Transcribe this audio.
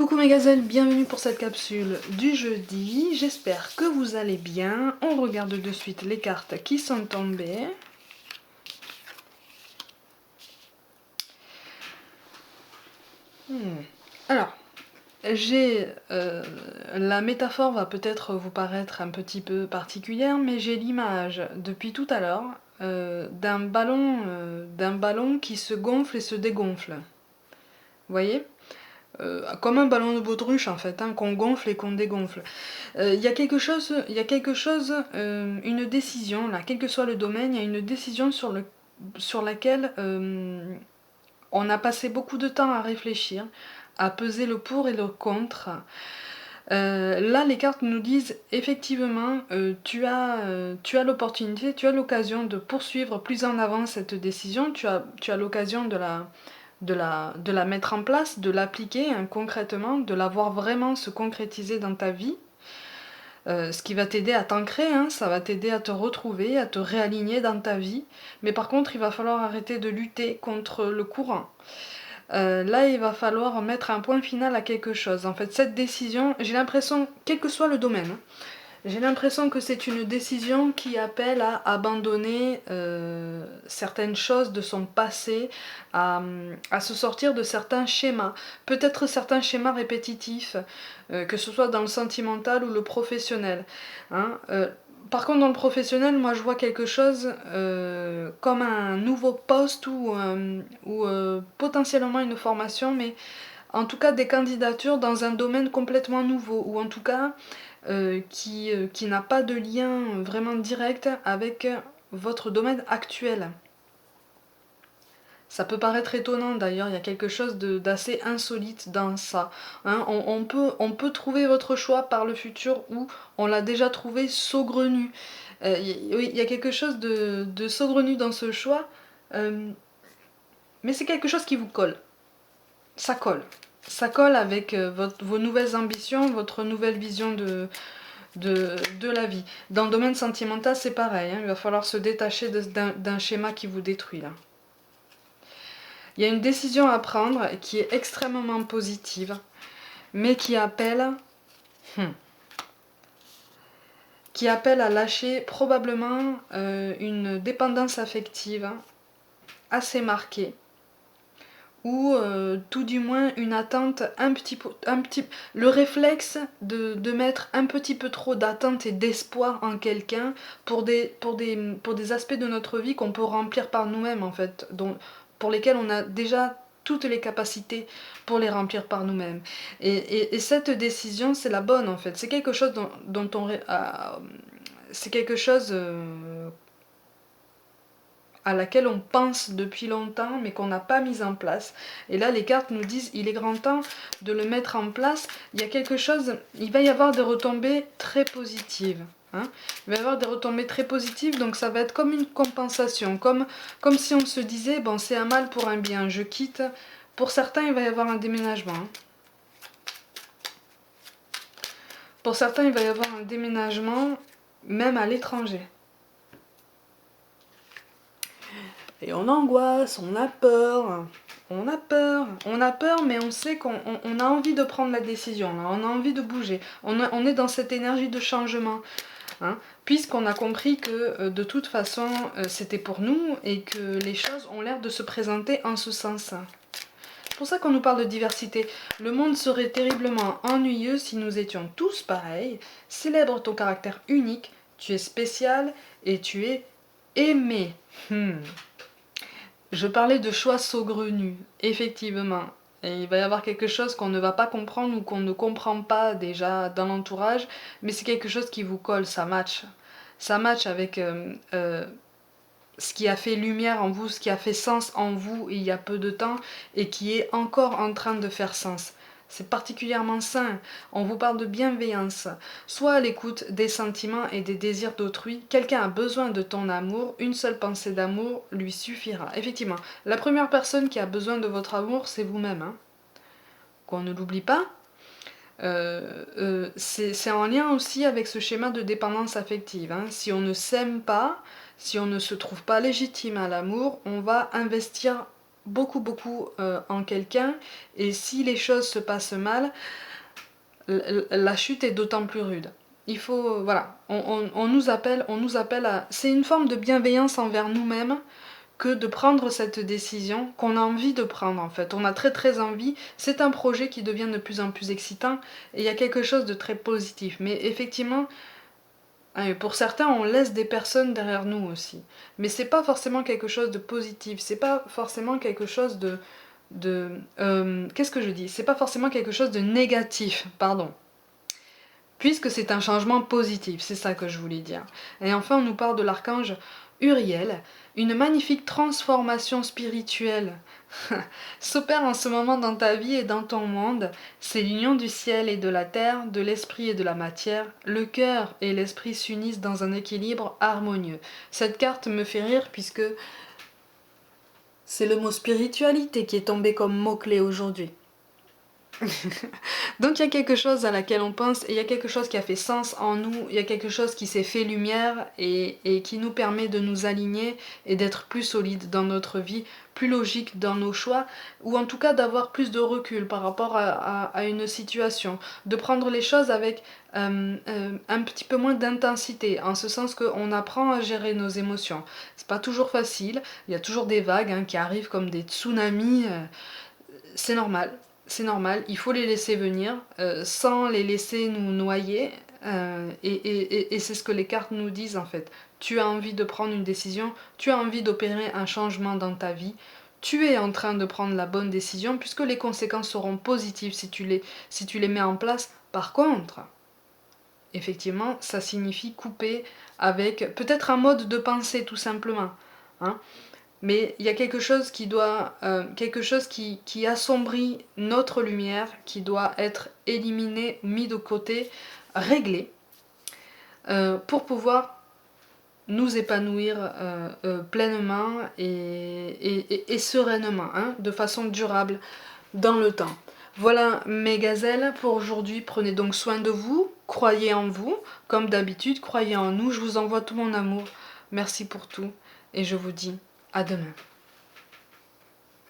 Coucou mes gazelles, bienvenue pour cette capsule du jeudi, j'espère que vous allez bien. On regarde de suite les cartes qui sont tombées. Alors, la métaphore va peut-être vous paraître un petit peu particulière, mais j'ai l'image depuis tout à l'heure d'un ballon qui se gonfle et se dégonfle. Vous voyez, comme un ballon de baudruche en fait, hein, qu'on gonfle et qu'on dégonfle. Il y a quelque chose, une décision, là, quel que soit le domaine, il y a une décision sur laquelle on a passé beaucoup de temps à réfléchir, à peser le pour et le contre. Là, les cartes nous disent effectivement, tu as l'opportunité, tu as l'occasion de poursuivre plus en avant cette décision, tu as l'occasion de la mettre en place, de l'appliquer hein, concrètement, de la voir vraiment se concrétiser dans ta vie. Ce qui va t'aider à t'ancrer, hein, ça va t'aider à te retrouver, à te réaligner dans ta vie. Mais par contre, il va falloir arrêter de lutter contre le courant. Là, il va falloir mettre un point final à quelque chose. En fait, cette décision, j'ai l'impression, quel que soit le domaine, j'ai l'impression que c'est une décision qui appelle à abandonner certaines choses de son passé, à se sortir de certains schémas, peut-être certains schémas répétitifs, que ce soit dans le sentimental ou le professionnel. Hein. Par contre, dans le professionnel, moi je vois quelque chose comme un nouveau poste ou potentiellement une formation, mais en tout cas des candidatures dans un domaine complètement nouveau, ou en tout cas qui n'a pas de lien vraiment direct avec votre domaine actuel. Ça peut paraître étonnant d'ailleurs, il y a quelque chose d'assez insolite dans ça. Hein, on peut trouver votre choix par le futur ou on l'a déjà trouvé saugrenu. Oui, il y a quelque chose de saugrenu dans ce choix, mais c'est quelque chose qui vous colle. Ça colle. Ça colle avec vos nouvelles ambitions, votre nouvelle vision de la vie. Dans le domaine sentimental, c'est pareil. Hein, il va falloir se détacher d'un schéma qui vous détruit là. Il y a une décision à prendre qui est extrêmement positive, mais qui appelle à lâcher probablement une dépendance affective assez marquée, ou tout du moins une attente le réflexe de mettre un petit peu trop d'attente et d'espoir en quelqu'un pour des aspects de notre vie qu'on peut remplir par nous-mêmes en fait, pour lesquels on a déjà toutes les capacités pour les remplir par nous-mêmes. Et cette décision, c'est la bonne en fait. C'est quelque chose dont on... c'est quelque chose à laquelle on pense depuis longtemps mais qu'on n'a pas mise en place. Et là les cartes nous disent il est grand temps de le mettre en place. Il y a quelque chose, il va y avoir des retombées très positives. Hein, il va y avoir des retombées très positives, donc ça va être comme une compensation, comme si on se disait bon c'est un mal pour un bien, je quitte. Pour certains il va y avoir un déménagement. Hein. Pour certains il va y avoir un déménagement même à l'étranger. Et on angoisse, on a peur, mais on sait qu'on a envie de prendre la décision, là, on a envie de bouger, on est dans cette énergie de changement, hein, puisqu'on a compris que de toute façon c'était pour nous et que les choses ont l'air de se présenter en ce sens. C'est pour ça qu'on nous parle de diversité. Le monde serait terriblement ennuyeux si nous étions tous pareils. Célèbre ton caractère unique, tu es spécial et tu es aimé. Je parlais de choix saugrenus, effectivement. Et il va y avoir quelque chose qu'on ne va pas comprendre ou qu'on ne comprend pas déjà dans l'entourage, mais c'est quelque chose qui vous colle, ça match. Ça match avec ce qui a fait lumière en vous, ce qui a fait sens en vous il y a peu de temps et qui est encore en train de faire sens. C'est particulièrement sain. On vous parle de bienveillance. Sois à l'écoute des sentiments et des désirs d'autrui. Quelqu'un a besoin de ton amour. Une seule pensée d'amour lui suffira. Effectivement, la première personne qui a besoin de votre amour, c'est vous-même. Hein. Qu'on ne l'oublie pas. C'est en lien aussi avec ce schéma de dépendance affective. Hein. Si on ne s'aime pas, si on ne se trouve pas légitime à l'amour, on va investir en quelqu'un, et si les choses se passent mal, la chute est d'autant plus rude. Il faut, voilà, on nous appelle à... C'est une forme de bienveillance envers nous-mêmes que de prendre cette décision qu'on a envie de prendre en fait. On a très envie, c'est un projet qui devient de plus en plus excitant et il y a quelque chose de très positif. Mais effectivement, pour certains, on laisse des personnes derrière nous aussi. Mais c'est pas forcément quelque chose de positif, c'est pas forcément quelque chose qu'est-ce que je dis? C'est pas forcément quelque chose de négatif, pardon. Puisque c'est un changement positif, c'est ça que je voulais dire. Et enfin, on nous parle de l'archange Uriel, une magnifique transformation spirituelle s'opère en ce moment dans ta vie et dans ton monde. C'est l'union du ciel et de la terre, de l'esprit et de la matière. Le cœur et l'esprit s'unissent dans un équilibre harmonieux. Cette carte me fait rire puisque c'est le mot spiritualité qui est tombé comme mot-clé aujourd'hui. Donc il y a quelque chose à laquelle on pense, et il y a quelque chose qui a fait sens en nous, il y a quelque chose qui s'est fait lumière et qui nous permet de nous aligner et d'être plus solide dans notre vie, plus logique dans nos choix, ou en tout cas d'avoir plus de recul par rapport à une situation, de prendre les choses avec un petit peu moins d'intensité, en ce sens qu'on apprend à gérer nos émotions. C'est pas toujours facile, il y a toujours des vagues qui arrivent comme des tsunamis, c'est normal. C'est normal, il faut les laisser venir sans les laisser nous noyer. Et c'est ce que les cartes nous disent en fait. Tu as envie de prendre une décision, tu as envie d'opérer un changement dans ta vie. Tu es en train de prendre la bonne décision puisque les conséquences seront positives si tu les mets en place. Par contre, effectivement, ça signifie couper avec peut-être un mode de pensée tout simplement. Hein. Mais il y a quelque chose quelque chose qui assombrit notre lumière, qui doit être éliminé, mis de côté, réglé, pour pouvoir nous épanouir pleinement et sereinement, hein, de façon durable dans le temps. Voilà mes gazelles pour aujourd'hui. Prenez donc soin de vous, croyez en vous, comme d'habitude, croyez en nous. Je vous envoie tout mon amour. Merci pour tout et je vous dis à demain.